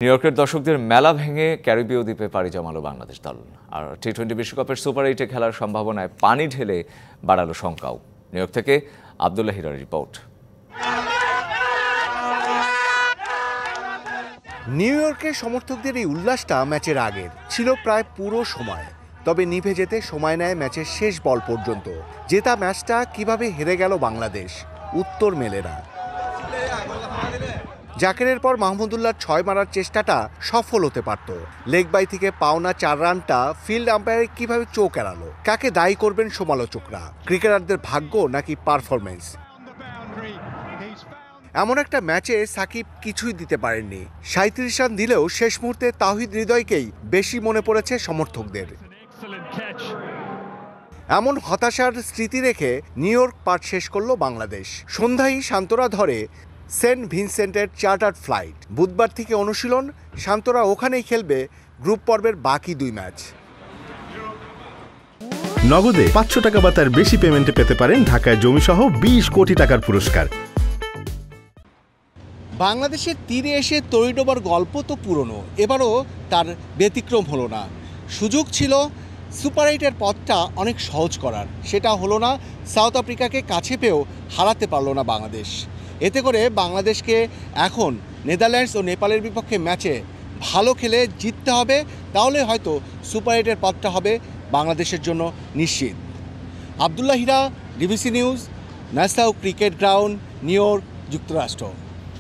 New ইয়র্কের দর্শকদের মেলা ভেঙে ক্যারিবীয় দ্বীপে পাড়ি জমালো বাংলাদেশ দল। আর টি-20 বিশ্বকাপের সুপার 8-এ খেলার সম্ভাবনায় পানি ঢেলে বাড়ালো শঙ্কাও। নিউ ইয়র্ক থেকে আব্দুল্লাহ হিরার রিপোর্ট। নিউ ইয়র্কের সমর্থকদের এই উল্লাসটা ম্যাচের আগের ছিল প্রায় পুরো সময়, তবে নিভে যেতে সময় নেয় ম্যাচের শেষ বল পর্যন্ত। জেতা ম্যাচটা কিভাবে হেরে গেল বাংলাদেশ, উত্তর মেলে না। জাকেরের পর মাহমুদুল্লাহর 6 মারার চেষ্টাটা সফল হতে পারত। লেগ বাই থেকে পাওনা 4 রানটা ফিল্ড আম্পায়ার কিভাবে চোখ এড়ালো? কাকে দায়ী করবেন সমালোচকরা? ক্রিকেটারদের ভাগ্য নাকি পারফরমেন্স? এমন একটা ম্যাচে সাকিব কিছুই দিতে পারেননি। 37 রান দিলেও শেষ মুহূর্তে তাওহিদ হৃদয়কেই বেশি মনে পড়েছে সমর্থকদের। এমন হতাশার স্মৃতি রেখে নিউ ইয়র্ক পাঠ শেষ করল বাংলাদেশ। সন্ধ্যায় শান্তরা ধরে সেন্ট ভিনসেন্টের চার্টার্ড ফ্লাইট। বুধবার থেকে অনুশীলন। শান্তরা ওখানেই খেলবে গ্রুপ পর্বের বাকি 2 ম্যাচ। নগদে 500 টাকা বা তার বেশি পেমেন্টে পেতে পারেন ঢাকায় জমিসহ 20 কোটি টাকার পুরস্কার। বাংলাদেশের তীরে এসে তরি ডোবার গল্প তো পুরনো, এবারও তার ব্যতিক্রম হলো না। সুযোগ ছিল সুপার 8-এর পথটা অনেক সহজ করার, সেটা হলো না। সাউথ আফ্রিকাকে কাছে পেয়েও হারাতে পারল না বাংলাদেশ। এতে করে বাংলাদেশকে এখন নেদারল্যান্ডস ও নেপালের বিপক্ষে ম্যাচে ভালো খেলে জিততে হবে, তাহলে হয়তো সুপার 8-এর পথটা হবে বাংলাদেশের জন্য নিশ্চিত। Abdullah Hira, DBC news, Nassau cricket ground, New York, যুক্তরাষ্ট্র।